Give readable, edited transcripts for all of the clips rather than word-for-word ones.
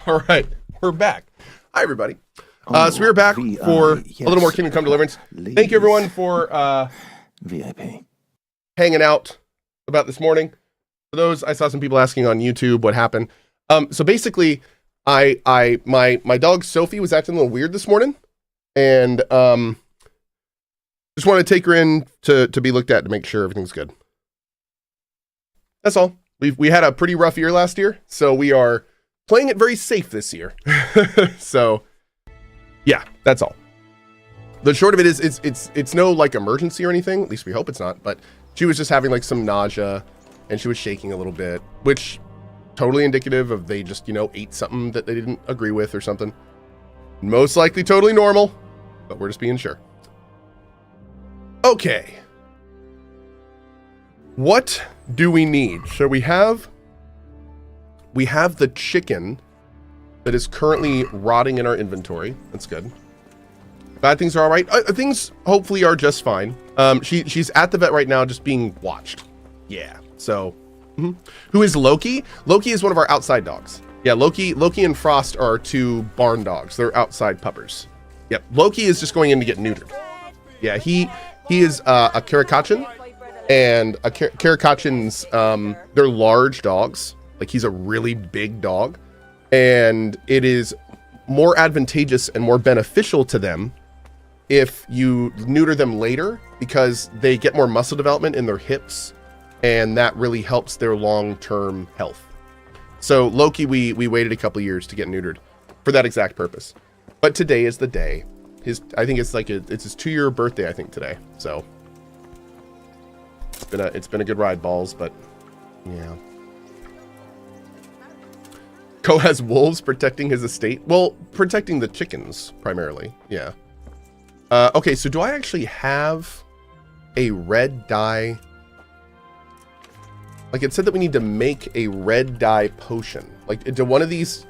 All right, we're back. Hi, everybody. So we're back for a little more Kingdom Come Deliverance. Thank you, everyone, for VIP hanging out about this morning. For those, I saw some people asking on YouTube what happened. So basically, my dog Sophie was acting a little weird this morning, and just want to take her in to be looked at to make sure everything's good. That's all. We had a pretty rough year last year, so we are playing it very safe this year. So, yeah, that's all. The short of it is, it's no like emergency or anything. At least we hope it's not. But she was just having like some nausea, and she was shaking a little bit, which totally indicative of they just ate something that they didn't agree with or something. Most likely totally normal, but we're just being sure. Okay. What do we need? So we have the chicken that is currently rotting in our inventory. That's good. Bad things are all right. Things hopefully are just fine. She's at the vet right now, just being watched. Yeah. So, who is Loki? Loki is one of our outside dogs. Yeah, Loki and Frost are our two barn dogs. They're outside puppers. Yep. Loki is just going in to get neutered. Yeah, he is a Karakachin, and Karakachins, they're large dogs. Like, he's a really big dog, and it is more advantageous and more beneficial to them if you neuter them later, because they get more muscle development in their hips, and that really helps their long-term health. So Loki, we waited a couple years to get neutered for that exact purpose. But today is the day. I think it's like it's his 2-year birthday, I think, today. So it's been a good ride, balls, but yeah. Cohh has wolves protecting his estate. Well, protecting the chickens primarily. Yeah. Okay, so do I actually have a red dye? Like, it said that we need to make a red dye potion. Like, do one of these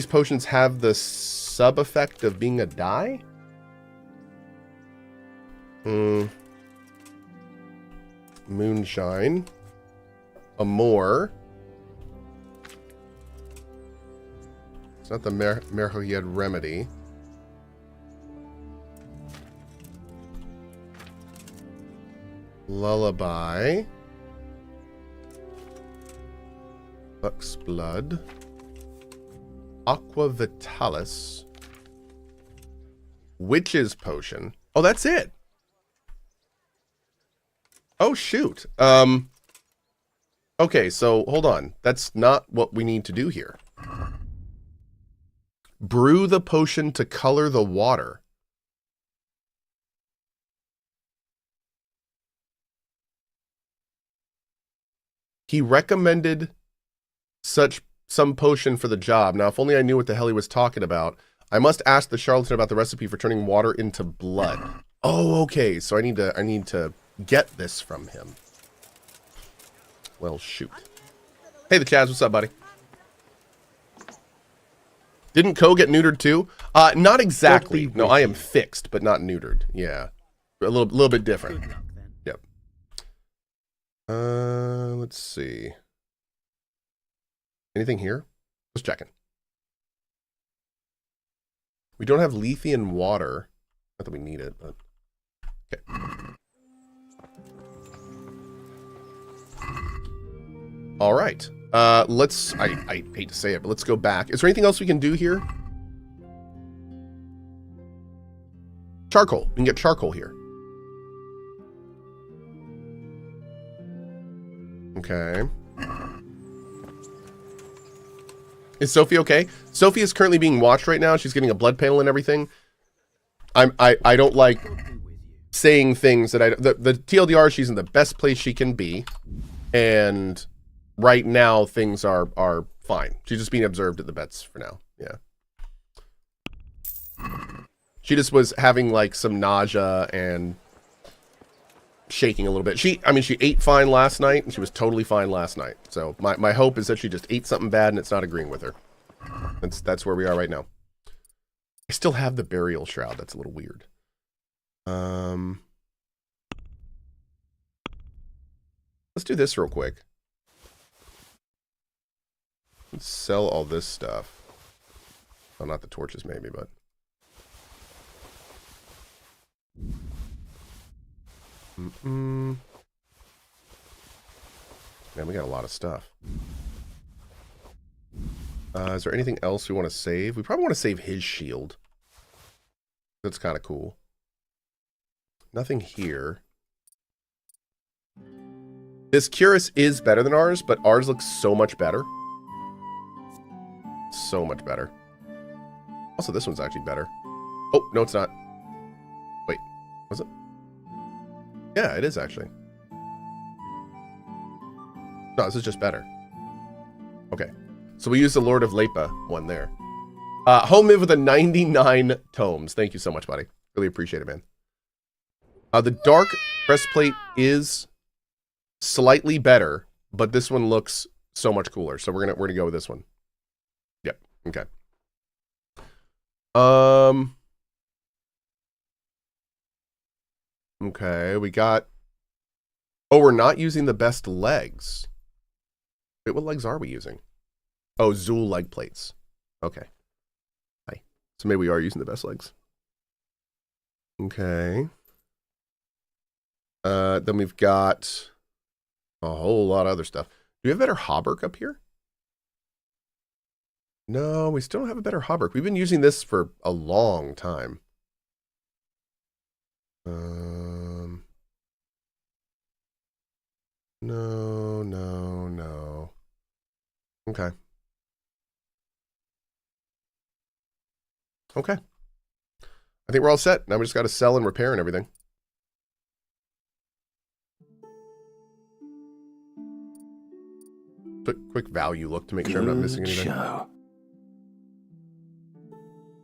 potions have the sub effect of being a dye? Moonshine. Amore. It's not the Merhoyed remedy. Lullaby. Buck's blood. Aqua Vitalis. Witch's potion. Oh, that's it. Oh, shoot. Okay, so hold on. That's not what we need to do here. Brew the potion to color the water. He recommended some potion for the job. Now, if only I knew what the hell he was talking about. I must ask the charlatan about the recipe for turning water into blood. Oh, okay. So I need to get this from him. Well, shoot. Hey, the Chaz, what's up, buddy? Didn't Cohh get neutered too? Not exactly. No, I am fixed, but not neutered. Yeah, a little bit different. Yep. Let's see. Anything here? Just checking. We don't have Lethean water. Not that we need it, but okay. All right. Let's. I hate to say it, but let's go back. Is there anything else we can do here? Charcoal. We can get charcoal here. Okay. Is Sophie okay? Sophie is currently being watched right now. She's getting a blood panel and everything. I don't like saying things that the TLDR, she's in the best place she can be, and right now things are fine. She's just being observed at the vets for now. Yeah. She just was having like some nausea and shaking a little bit. She ate fine last night, and she was totally fine last night. So my hope is that she just ate something bad and it's not agreeing with her. That's where we are right now. I still have the burial shroud. That's a little weird. Let's do this real quick. Let's sell all this stuff. Oh, not the torches, maybe, but. Man, we got a lot of stuff. Is there anything else we want to save? We probably want to save his shield. That's kind of cool. Nothing here. This Curus is better than ours, but ours looks so much better. So much better. Also, this one's actually better. Oh, no, it's not. Wait, was it? Yeah, it is actually. No, this is just better. Okay. So we use the Lord of Lepa one there. Home Miv with a 99 tomes. Thank you so much, buddy. Really appreciate it, man. The dark breastplate is slightly better, but this one looks so much cooler. So we're gonna go with this one. Yep. Okay. Okay, we got. Oh, we're not using the best legs. Wait, what legs are we using? Oh, Zool leg plates. Okay. Hi. So maybe we are using the best legs. Okay. Then we've got a whole lot of other stuff. Do we have better hauberk up here? No, we still don't have a better hauberk. We've been using this for a long time. No. Okay. Okay. I think we're all set. Now we just got to sell and repair and everything. Quick value look to make sure I'm not missing anything.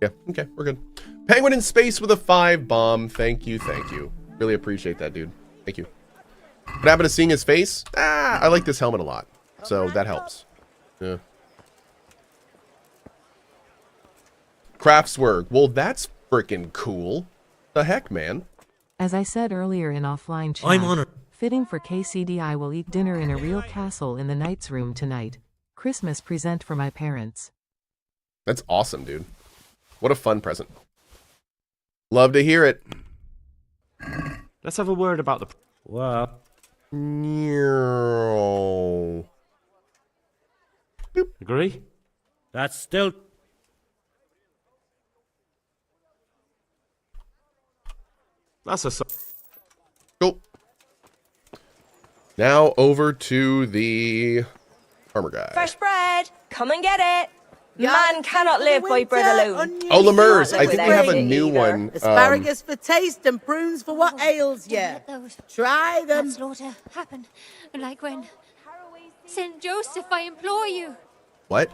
Yeah, okay, we're good. Penguin in space with a 5 bomb. Thank you. Really appreciate that, dude. Thank you. What happened to seeing his face? I like this helmet a lot. So that helps. Yeah. Craftswork. Well, that's freaking cool. The heck, man. As I said earlier in offline chat, I'm honored. Fitting for KCD, I will eat dinner in a real castle in the Knight's room tonight. Christmas present for my parents. That's awesome, dude. What a fun present. Love to hear it. Let's have a word about the... Well... No. Agree? That's still... That's a... Cool. Now over to the armor guy. Fresh bread, come and get it. Man cannot live by bread alone. Oh, Lemurs, I think we have a new one. Asparagus for taste and prunes for what ails you. Try them. That slaughter happened, like when... Saint Joseph, I implore you. What?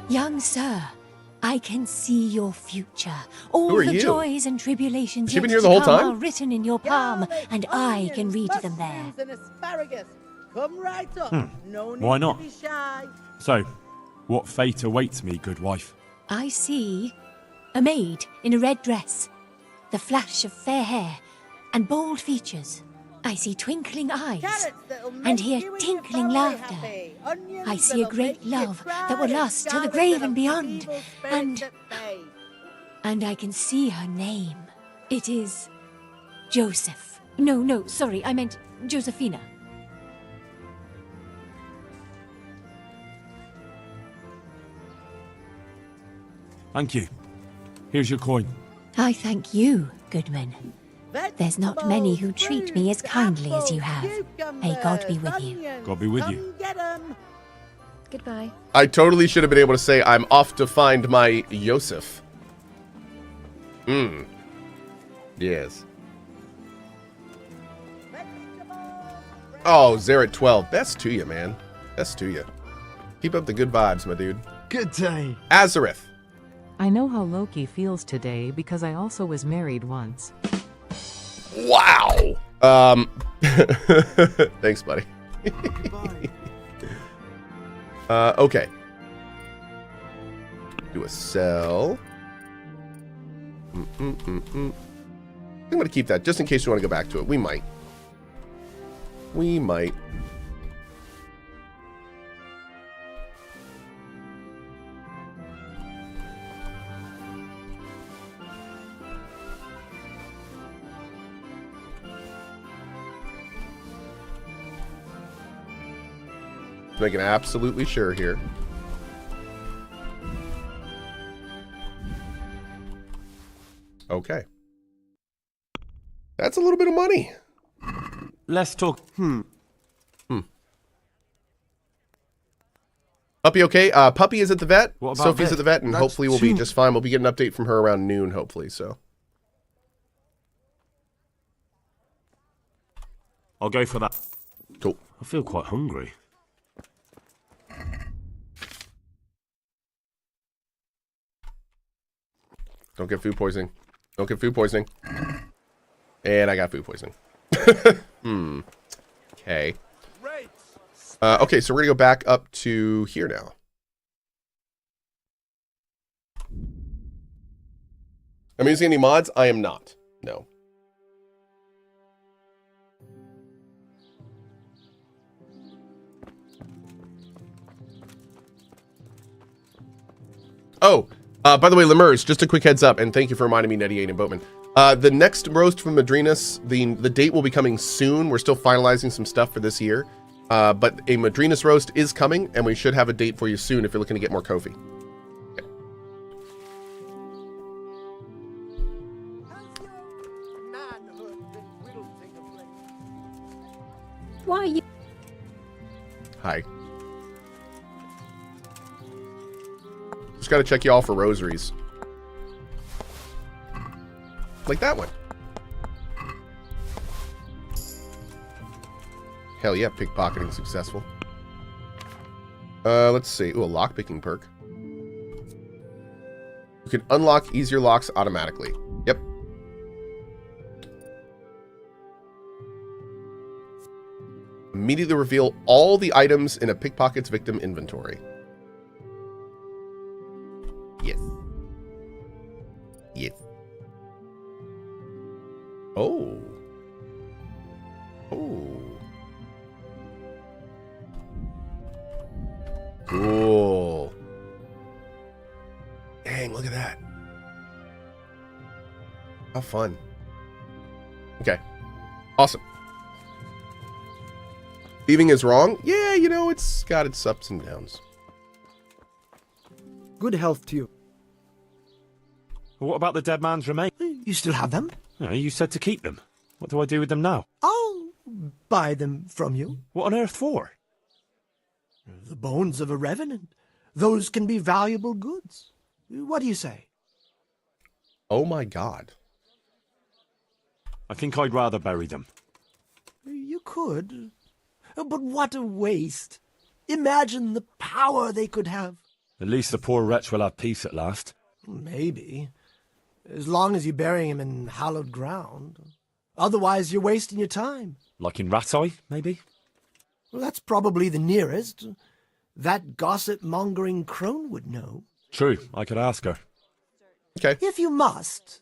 Young sir, I can see your future. All the joys and tribulations Has she been here the whole time? are written in your palm, and I can read them there. And asparagus. Come right up. No need Why not? to be shy. So, what fate awaits me, good wife? I see a maid in a red dress, the flash of fair hair, and bold features. I see twinkling eyes, and hear tinkling laughter. I see a great love that will last to the grave and beyond, and I can see her name. It is Joseph. No, sorry, I meant Josephina. Thank you. Here's your coin. I thank you, Goodman. There's not many who treat me as kindly as you have. May God be with you. God be with you. Goodbye. I totally should have been able to say I'm off to find my Joseph. Yes. Oh, Zare at 12. Best to you, man. Best to you. Keep up the good vibes, my dude. Good day. Azareth. I know how Loki feels today because I also was married once. Wow. Thanks, buddy. Okay. Do a sell. I'm gonna keep that just in case we want to go back to it. We might. Making absolutely sure here. Okay. That's a little bit of money. Let's talk. Puppy okay? Puppy is at the vet. What about Sophie's Vic? at the vet, and That's hopefully we'll be two. just fine. We'll be getting an update from her around noon, hopefully, so. I'll go for that. Cool. I feel quite hungry. Don't get food poisoning. Don't get food poisoning. And I got food poisoning. Okay. Okay, so we're going to go back up to here now. Am I using any mods? I am not. No. Oh, by the way, Lemurs, just a quick heads up, and thank you for reminding me, Nettie8 and Boatman. The next roast from Madrinas, the date will be coming soon. We're still finalizing some stuff for this year. But a Madrinas roast is coming, and we should have a date for you soon if you're looking to get more Ko-fi. Okay. Why are you? Hi. Just gotta check you all for rosaries. Like that one. Hell yeah, pickpocketing successful. Let's see. Ooh, a lockpicking perk. You can unlock easier locks automatically. Yep. Immediately reveal all the items in a pickpocket's victim inventory. Yes. Yes. Oh. Oh. Cool. Dang, look at that. How fun. Okay. Awesome. Thieving is wrong? Yeah, you know, it's got its ups and downs. Good health to you. What about the dead man's remains? You still have them? You said to keep them. What do I do with them now? I'll buy them from you. What on earth for? The bones of a revenant. Those can be valuable goods. What do you say? Oh my god. I think I'd rather bury them. You could. But what a waste. Imagine the power they could have. At least the poor wretch will have peace at last. Maybe. As long as you bury him in hallowed ground. Otherwise, you're wasting your time. Like in Rat-Eye, maybe? Well, that's probably the nearest. That gossip-mongering crone would know. True, I could ask her. Okay. If you must.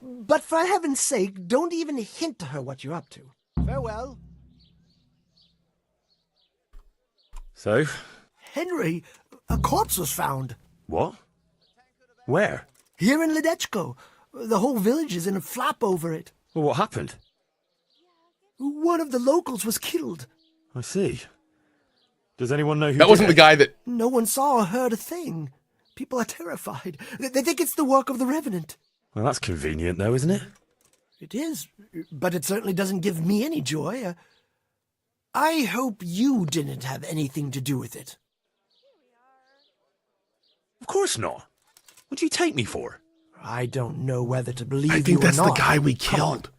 But for heaven's sake, don't even hint to her what you're up to. Farewell. So? Henry, a corpse was found. What? Where? Here in Ledechko. The whole village is in a flap over it. Well, what happened? One of the locals was killed. I see. Does anyone know who That did wasn't it? the guy that... No one saw or heard a thing. People are terrified. They think it's the work of the revenant. Well, that's convenient, though, isn't it? It is, but it certainly doesn't give me any joy. I hope you didn't have anything to do with it. Of course not. What do you take me for? I don't know whether to believe you I think or that's the not. guy we Come on. killed.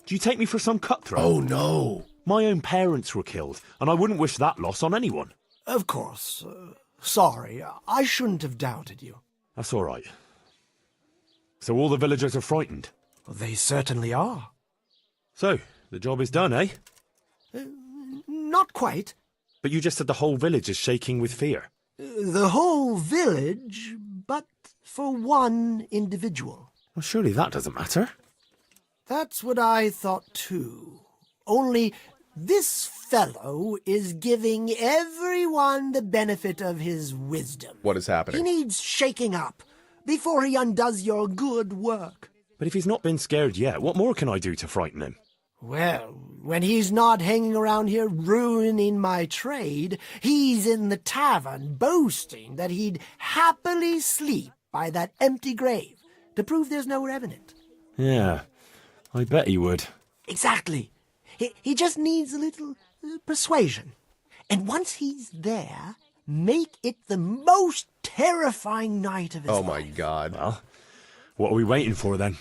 Do you take me for some cutthroat? Oh no. My own parents were killed, and I wouldn't wish that loss on anyone. Of course. Sorry, I shouldn't have doubted you. That's all right. So all the villagers are frightened? They certainly are. So, the job is done, eh? Not quite. But you just said the whole village is shaking with fear. The whole village, but for one individual. Well, surely that doesn't matter. That's what I thought too. Only this fellow is giving everyone the benefit of his wisdom. What is happening? He needs shaking up before he undoes your good work. But if he's not been scared yet, what more can I do to frighten him? Well, when he's not hanging around here ruining my trade, he's in the tavern boasting that he'd happily sleep by that empty grave to prove there's no revenant. Yeah, I bet he would. Exactly. He just needs a little persuasion. And once he's there, make it the most terrifying night of his life. Oh my god. Well, what are we waiting for then?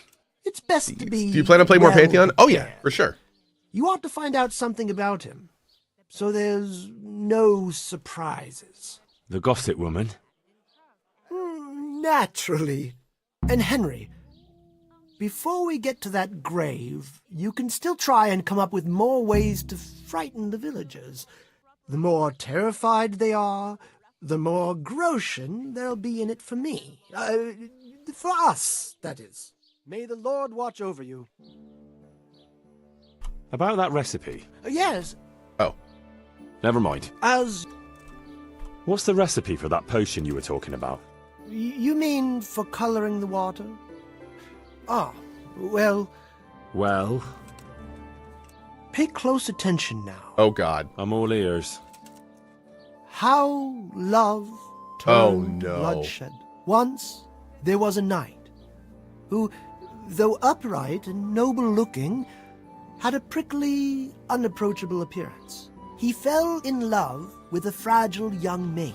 It's best to be... Do you plan to play more well Pantheon? Oh yeah, prepared. for sure. You ought to find out something about him, so there's no surprises. The gossip woman? Naturally. And Henry, before we get to that grave, you can still try and come up with more ways to frighten the villagers. The more terrified they are, the more groschen there'll be in it for me. For us, that is. May the Lord watch over you. About that recipe? Yes, Oh. Never mind. as... What's the recipe for that potion you were talking about? You mean for coloring the water? Ah, well, Well, pay close attention now. Oh god. I'm all ears. How love Oh, turned no. bloodshed. Once there was a knight who, though upright and noble-looking, had a prickly, unapproachable appearance. He fell in love with a fragile young maid,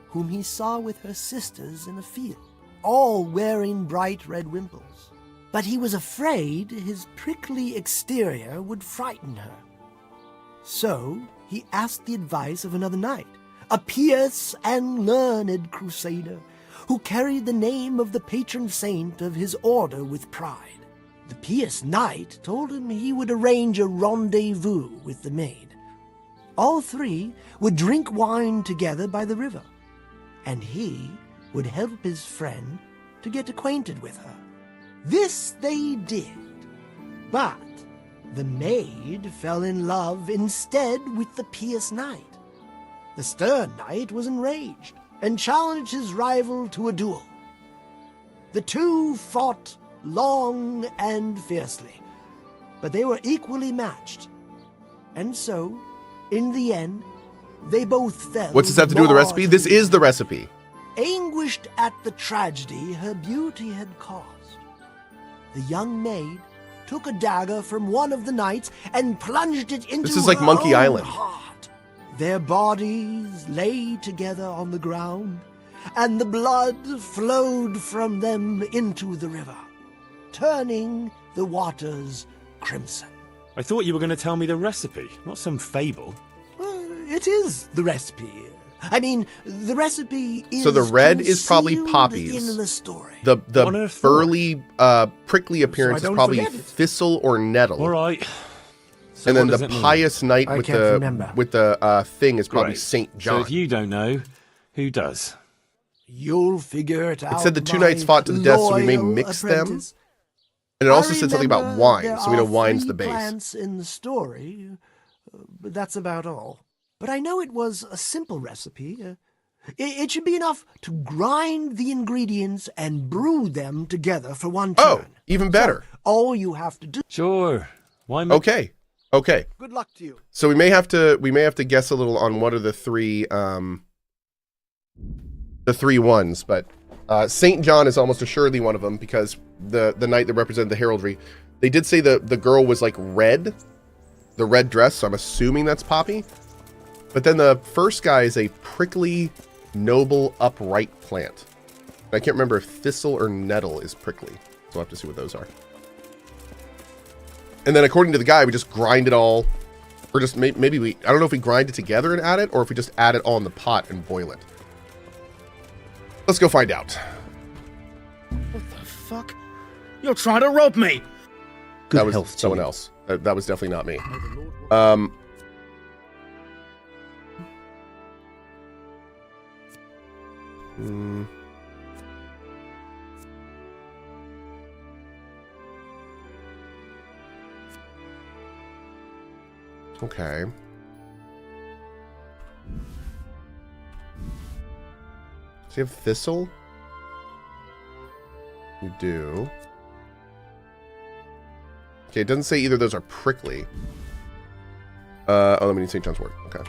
whom he saw with her sisters in a field, all wearing bright red wimples. But he was afraid his prickly exterior would frighten her. So he asked the advice of another knight, a pious and learned crusader, who carried the name of the patron saint of his order with pride. The pious knight told him he would arrange a rendezvous with the maid. All three would drink wine together by the river, and he would help his friend to get acquainted with her. This they did, but the maid fell in love instead with the pious knight. The stern knight was enraged and challenged his rival to a duel. The two fought long and fiercely, but they were equally matched. And so, in the end, they both fell. What's this have to do with the recipe? This is the recipe. Anguished at the tragedy her beauty had caused, the young maid took a dagger from one of the knights and plunged it into This is like her Monkey own Island. heart. Their bodies lay together on the ground, and the blood flowed from them into the river, turning the waters crimson. I thought you were going to tell me the recipe, not some fable. It is the recipe. I mean, the recipe is So the red is probably concealed poppies. in the story. The On earth for? burly, prickly appearance is don't probably forget it. thistle or nettle. All right. So And then what does the it mean? pious knight I with can't the remember. thing is probably Great. Saint So John. if you don't know, who does? You'll figure it out. said the two my knights fought to the death, so we may loyal mix apprentice. them. And it also I said something about remember wine, there so we know are wine's 3 the base. plants in the story, but that's about all. But I know it was a simple recipe. It should be enough to grind the ingredients and brew them together for one turn. Oh, even better. So all you have to do. Sure. Why make... Okay. Good luck to you. So we may have to guess a little on what are the three ones, but Saint John is almost assuredly one of them because the knight that represented the heraldry. They did say the girl was like red, the red dress, so I'm assuming that's Poppy. But then the first guy is a prickly, noble, upright plant. I can't remember if thistle or nettle is prickly, so we'll have to see what those are. And then according to the guy, we just grind it all, or just maybe I don't know if we grind it together and add it, or if we just add it all in the pot and boil it. Let's go find out. What the fuck? You're trying to rob me! That was someone else. That was definitely not me. Okay. So you have thistle? You do. Okay, it doesn't say either of those are prickly. Oh, let me need St. John's wort. Okay.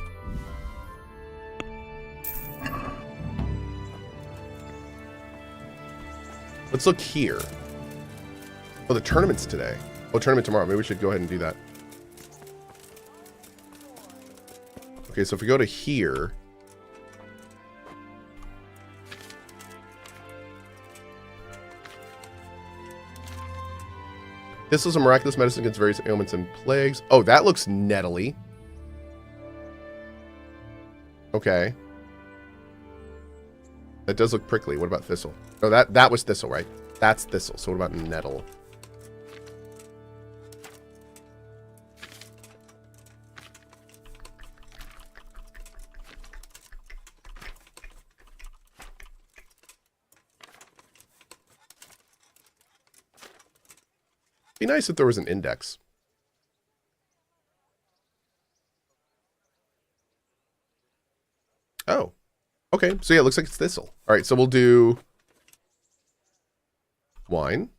Let's look here. Oh, the tournament's today. Oh, tournament tomorrow. Maybe we should go ahead and do that. Okay, so if we go to here. This is a miraculous medicine against various ailments and plagues. Oh, that looks nettly. Okay. That does look prickly. What about thistle? Oh, that was thistle, right? That's thistle. So what about nettle? Be nice if there was an index. Oh. Okay, so yeah, it looks like it's thistle. All right, so we'll do wine.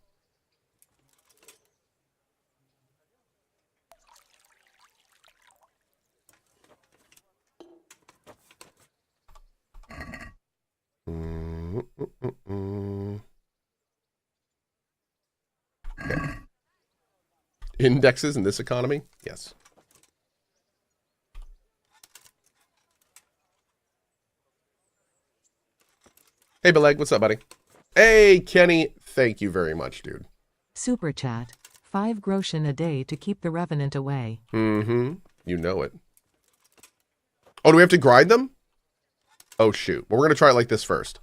Okay. Indexes in this economy? Yes. Hey, Beleg, what's up, buddy? Hey, Kenny, thank you very much, dude. Super chat. 5 groschen a day to keep the revenant away. Mm-hmm. You know it. Oh, do we have to grind them? Oh, shoot. Well, we're going to try it like this first.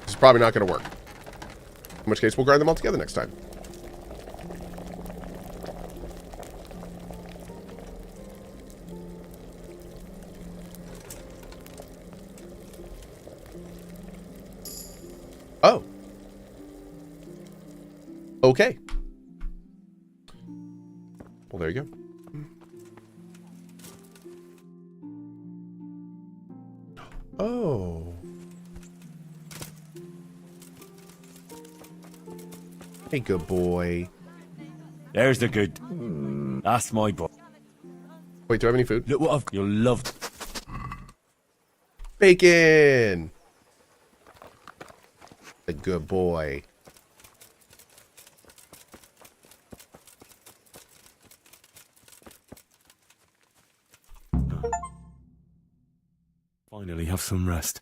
This is probably not going to work. In which case, we'll grind them all together next time. Oh. Okay. Well, there you go. Oh. Hey, good boy. There's the good. That's my boy. Wait, do I have any food? Look what I've got. You'll love bacon. A good boy. Finally have some rest.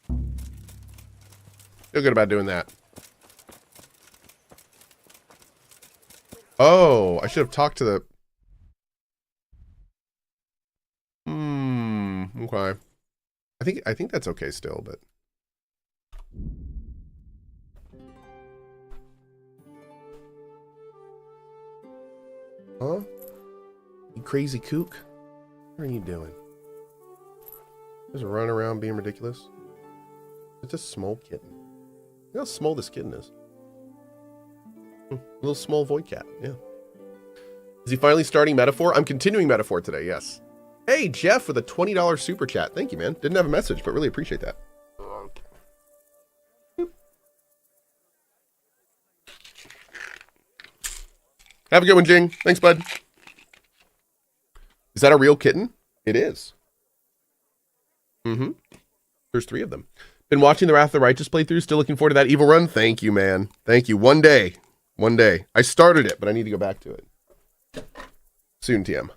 Feel good about doing that. Oh, I should have talked to the... Okay. I think that's okay still, but... Huh? You crazy kook? What are you doing? Just running around being ridiculous? It's a small kitten. Look how small this kitten is. A little small void cat, yeah. Is he finally starting Metaphor? I'm continuing Metaphor today, yes. Hey, Jeff with a $20 super chat. Thank you, man. Didn't have a message, but really appreciate that. Have a good one, Jing. Thanks, bud. Is that a real kitten? It is. There's 3 of them. Been watching the Wrath of the Righteous playthrough. Still looking forward to that evil run. Thank you, man. Thank you. One day. One day. I started it, but I need to go back to it. Soon, TM.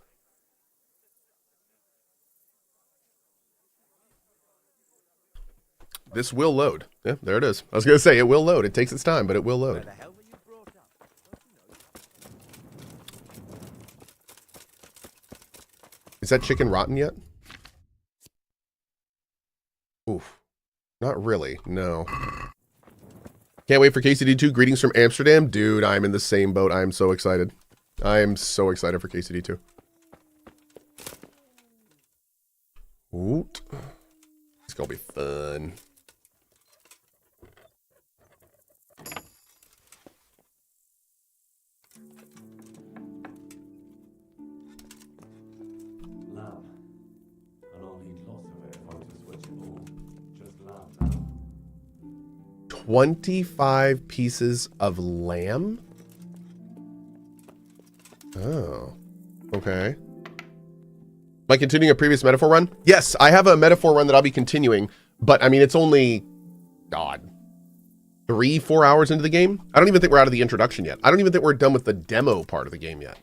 This will load. Yeah, there it is. I was going to say, it will load. It takes its time, but it will load. Is that chicken rotten yet? Oof. Not really, no. Can't wait for KCD2. Greetings from Amsterdam. Dude, I'm in the same boat. I'm so excited. I am so excited for KCD2. Woot. It's gonna be fun. I'll need lots of it if I'm to switch it all. Just lamb now. 25 pieces of lamb? Oh, okay. Am I continuing a previous metaphor run? Yes, I have a metaphor run that I'll be continuing, but I mean, it's only, God, 3-4 hours into the game. I don't even think we're out of the introduction yet. I don't even think we're done with the demo part of the game yet.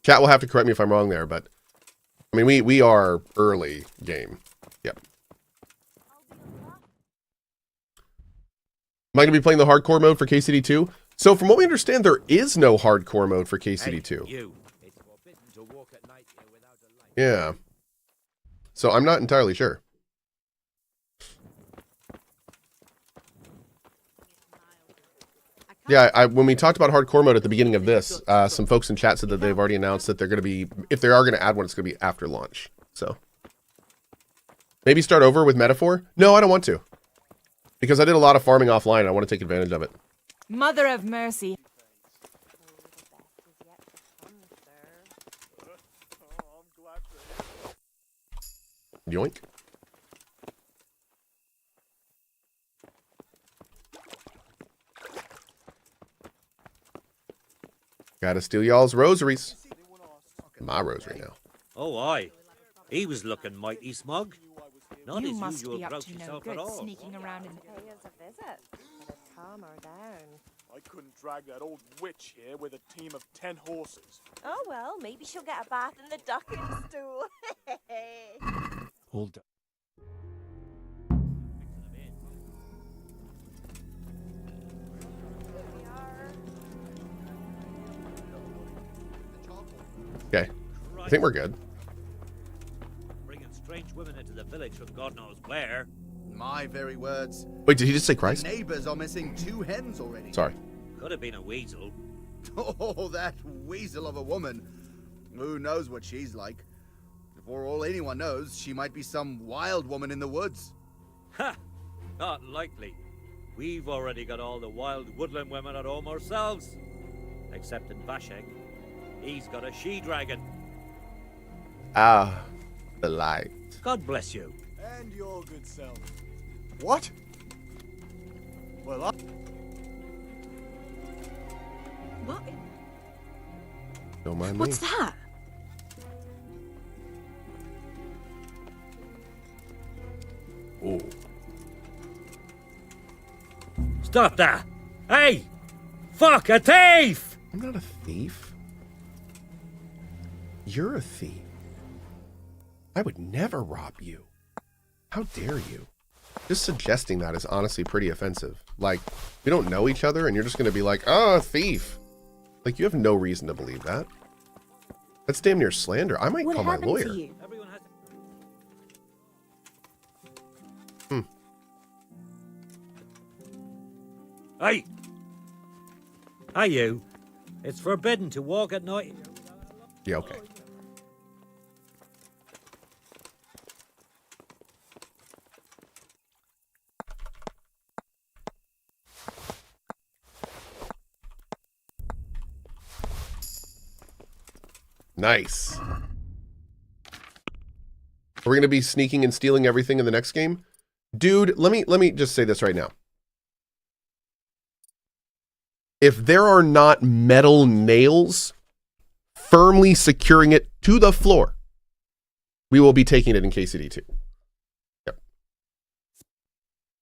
Chat will have to correct me if I'm wrong there, but I mean, we are early game. Yep. Am I going to be playing the hardcore mode for KCD2? So from what we understand, there is no hardcore mode for KCD2. Yeah. So I'm not entirely sure. Yeah, when we talked about hardcore mode at the beginning of this, some folks in chat said that they've already announced that they're going to be, if they are going to add one, it's going to be after launch. So maybe start over with metaphor? No, I don't want to. Because I did a lot of farming offline. I want to take advantage of it. Mother of mercy. Yoink. Gotta steal y'all's rosaries. My rosary now. Oh, aye. He was looking mighty smug. Not You his must usual be up grouch to no yourself good at all. sneaking around in the... Pay us a visit. Better calm her down. I couldn't drag that old witch here with a team of 10 horses. Oh well, maybe she'll get a bath in the ducking stool. Hold up. Okay. I think we're good. Bringing strange women into the village from God knows where. My very words. Wait, did he just say Christ? The neighbors are missing 2 hens already. Sorry. Could have been a weasel. Oh, that weasel of a woman. Who knows what she's like? For all anyone knows, she might be some wild woman in the woods. Ha! Not likely. We've already got all the wild woodland women at home ourselves. Except in Vashek. He's got a she-dragon. Ah, the light. God bless you. And your good self. What? Well, I... What? Don't mind me. What's that? Oh. Stop that! Hey! Fuck, a thief! I'm not a thief. You're a thief. I would never rob you. How dare you? Just suggesting that is honestly pretty offensive. Like, we don't know each other and you're just going to be like, oh, a thief. Like, you have no reason to believe that. That's damn near slander. I might call my lawyer. Hey! Hey, you. It's forbidden to walk at night. Yeah, okay. Nice. Are we going to be sneaking and stealing everything in the next game? Dude, let me just say this right now. If there are not metal nails firmly securing it to the floor, we will be taking it in KCD2. Yep.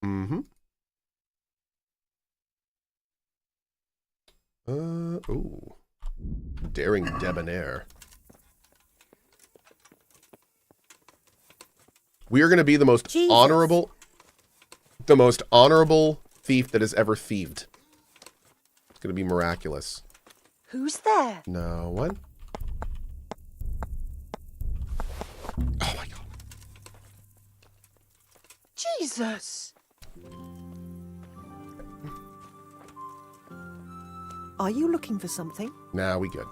Mm-hmm. Ooh. Daring debonair. We are going to be the most honorable thief that has ever thieved. It's going to be miraculous. Who's there? No one. Oh my god. Jesus! Are you looking for something? Nah, we good.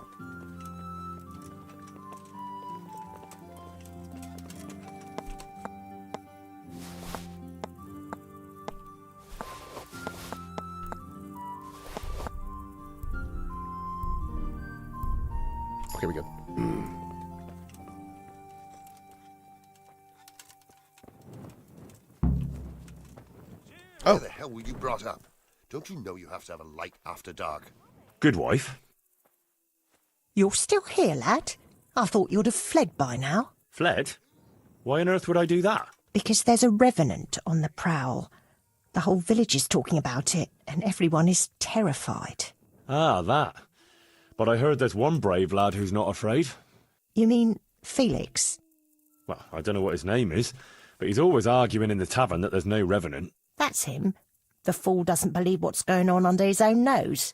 Okay, we good. Where the hell hell were you brought up? Don't you know you have to have a light after dark? Good wife. You're still here, lad? I thought you'd have fled by now. Fled? Why on earth would I do that? Because there's a revenant on the prowl. The whole village is talking about it, and everyone is terrified. Ah, that. But I heard there's one brave lad who's not afraid. You mean Felix? Well, I don't know what his name is, but he's always arguing in the tavern that there's no revenant. That's him. The fool doesn't believe what's going on under his own nose.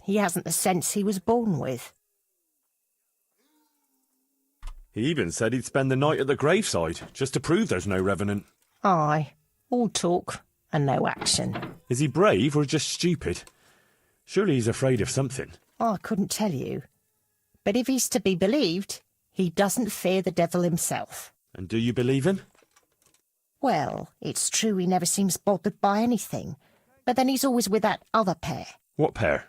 He hasn't the sense he was born with. He even said he'd spend the night at the graveside, just to prove there's no revenant. Aye, all talk and no action. Is he brave or just stupid? Surely he's afraid of something. I couldn't tell you. But if he's to be believed, he doesn't fear the devil himself. And do you believe him? Well, it's true he never seems bothered by anything. But then he's always with that other pair. What pair?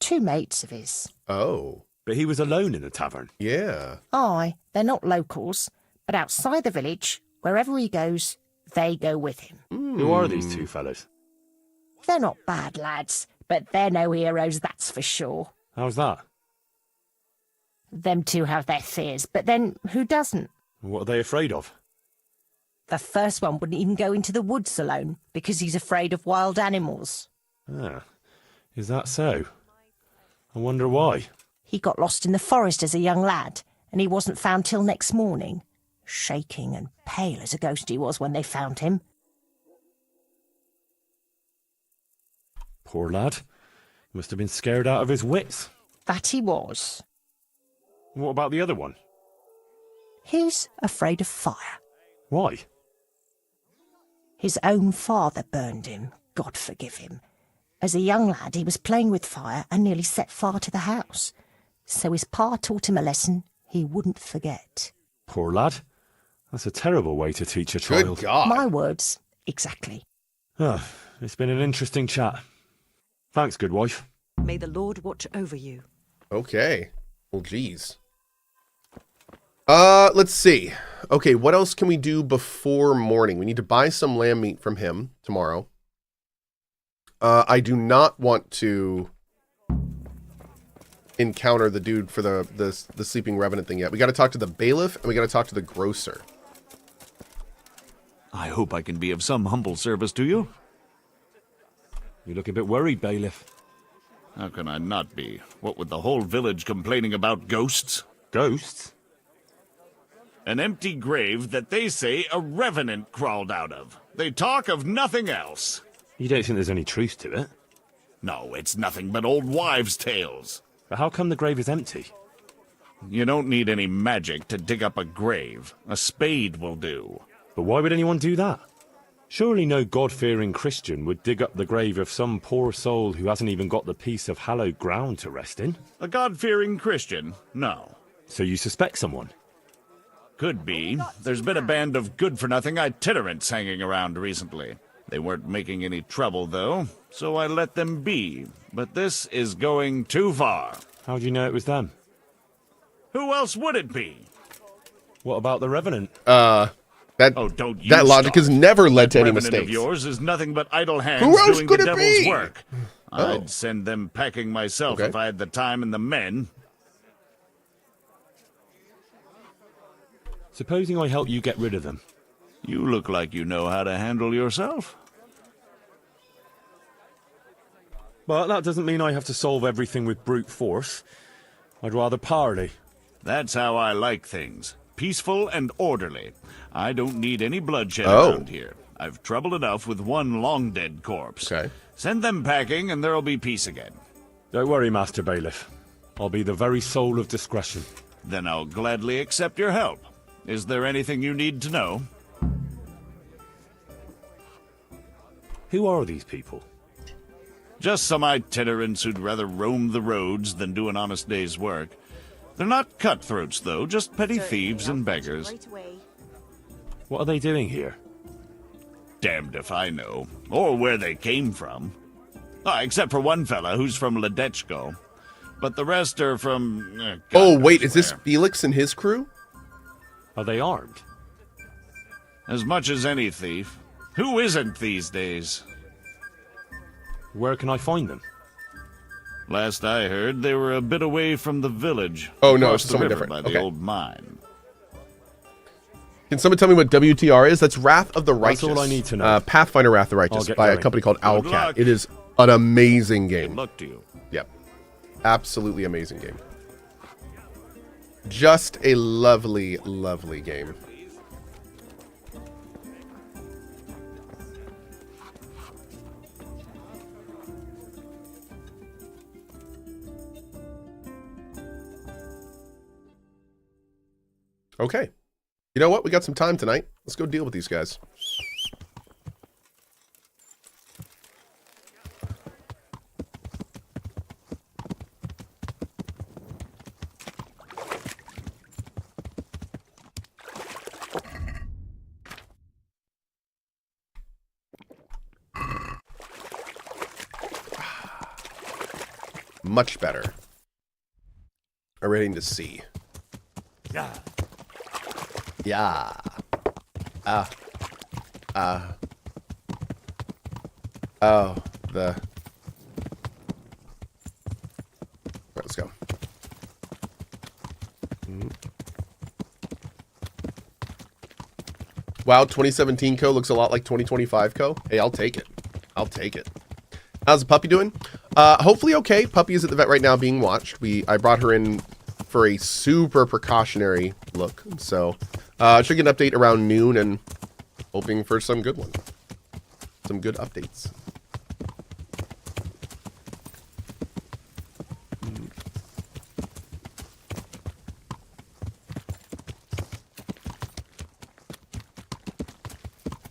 2 mates of his. Oh. But he was alone in the tavern. Yeah. Aye, they're not locals, but outside the village, wherever he goes, they go with him. Who are these 2 fellas? They're not bad lads, but they're no heroes, that's for sure. How's that? Them 2 have their fears, but then who doesn't? What are they afraid of? The first one wouldn't even go into the woods alone, because he's afraid of wild animals. Ah, is that so? I wonder why. He got lost in the forest as a young lad, and he wasn't found till next morning. Shaking and pale as a ghost he was when they found him. Poor lad. He must have been scared out of his wits. That he was. What about the other one? He's afraid of fire. Why? His own father burned him, God forgive him. As a young lad he was playing with fire and nearly set fire to the house. So his pa taught him a lesson he wouldn't forget. Poor lad. That's a terrible way to teach a child. Good God. My words, exactly. Ah, it's been an interesting chat. Thanks, good wife. May the Lord watch over you. Okay. Well, geez. Let's see. Okay, what else can we do before morning? We need to buy some lamb meat from him tomorrow. I do not want to encounter the dude for the sleeping revenant thing yet. We got to talk to the bailiff and we got to talk to the grocer. I hope I can be of some humble service to you. You look a bit worried, bailiff. How can I not be? What with the whole village complaining about ghosts? Ghosts? An empty grave that they say a revenant crawled out of. They talk of nothing else. You don't think there's any truth to it? No, it's nothing but old wives' tales. But how come the grave is empty? You don't need any magic to dig up a grave. A spade will do. But why would anyone do that? Surely no God-fearing Christian would dig up the grave of some poor soul who hasn't even got the piece of hallowed ground to rest in. A God-fearing Christian? No. So you suspect someone? Could be. There's been a band of good-for-nothing itinerants hanging around recently. They weren't making any trouble, though, so I let them be. But this is going too far. How do you know it was them? Who else would it be? What about the revenant? That don't you that logic has never led to any revenant mistakes. Of yours is nothing but idle hands Who else doing could the it devil's be? work. I'd send them packing myself if I had the time and the men. Supposing I help you get rid of them. You look like you know how to handle yourself. But that doesn't mean I have to solve everything with brute force. I'd rather parley. That's how I like things. Peaceful and orderly. I don't need any bloodshed around here. I've trouble enough with one long-dead corpse. Okay. Send them packing and there'll be peace again. Don't worry, Master Bailiff. I'll be the very soul of discretion. Then I'll gladly accept your help. Is there anything you need to know? Who are these people? Just some itinerants who'd rather roam the roads than do an honest day's work. They're not cutthroats, though, just petty thieves and beggars. What are they doing here? Damned if I know. Or where they came from. Except for one fella who's from Ledechko. But the rest are from... oh, wait, is this Felix and his crew? Are they armed? As much as any thief. Who isn't these days? Where can I find them? Last I heard, they were a bit away from the village. Oh, no, across it's the something river different. by the Okay. old mine. Can someone tell me what WTR is? That's Wrath of the Righteous. That's all I need to know. Pathfinder Wrath of the I'll Righteous get by a going. company called Good Owlcat. luck. It is an amazing game. Good luck to you. Yep. Absolutely amazing game. Just a lovely, lovely game. Okay. You know what? We got some time tonight. Let's go deal with these guys. Much better. A rating to C. Yeah. Yeah. Oh, the... Let's go. Wow, 2017 Cohh looks a lot like 2025 Cohh. Hey, I'll take it. I'll take it. How's the puppy doing? Hopefully okay. Puppy is at the vet right now being watched. I brought her in for a super precautionary look. So, should get an update around noon and hoping for some good one. Some good updates.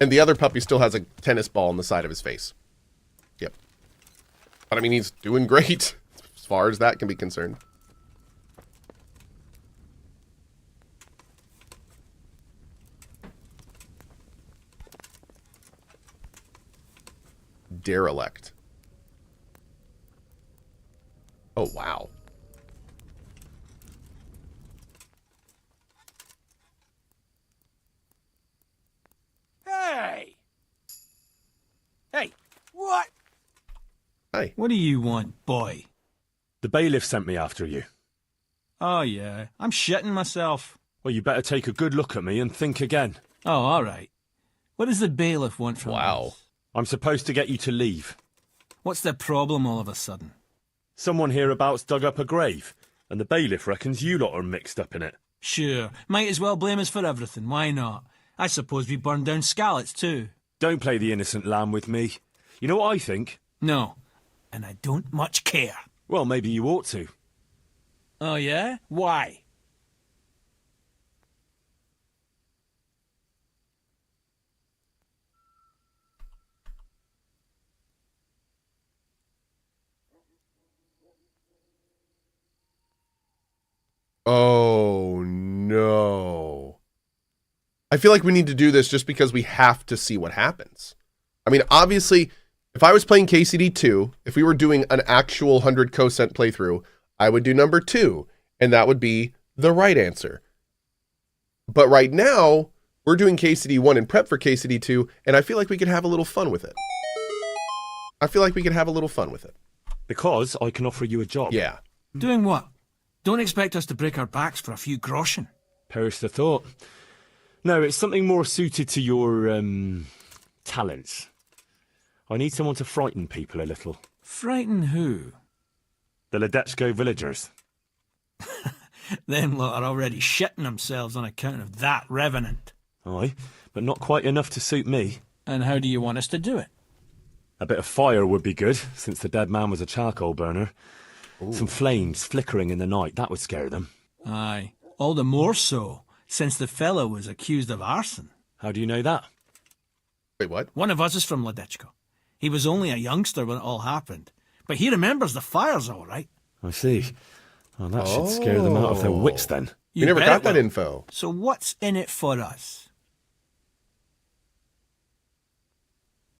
And the other puppy still has a tennis ball on the side of his face. Yep. But I mean, he's doing great as far as that can be concerned. Derelict. Oh, wow. Hey! Hey, what? Hey. What do you want, boy? The bailiff sent me after you. Oh, yeah. I'm shitting myself. Well, you better take a good look at me and think again. Oh, all right. What does the bailiff want from us? I'm supposed to get you to leave. What's the problem all of a sudden? Someone hereabouts dug up a grave, and the bailiff reckons you lot are mixed up in it. Sure. Might as well blame us for everything. Why not? I suppose we burned down Scallots, too. Don't play the innocent lamb with me. You know what I think? No. And I don't much care. Well, maybe you ought to. Oh, yeah? Why? Oh, no. I feel like we need to do this just because we have to see what happens. I mean, obviously, if I was playing KCD 2, if we were doing an actual 100 Cohh playthrough, I would do number 2, and that would be the right answer. But right now, we're doing KCD 1 and prep for KCD 2, and I feel like we could have a little fun with it. Because I can offer you a job. Yeah. Doing what? Don't expect us to break our backs for a few groschen. Perish the thought. No, it's something more suited to your, talents. I need someone to frighten people a little. Frighten who? The Ledechko villagers. Them lot are already shitting themselves on account of that revenant. Aye, but not quite enough to suit me. And how do you want us to do it? A bit of fire would be good, since the dead man was a charcoal burner. Ooh. Some flames flickering in the night, that would scare them. Aye, all the more so, since the fellow was accused of arson. How do you know that? Wait, what? One of us is from Ledechko. He was only a youngster when it all happened, but he remembers the fires all right. I see. Well, that should scare them out of their wits then. You never got that info. So what's in it for us?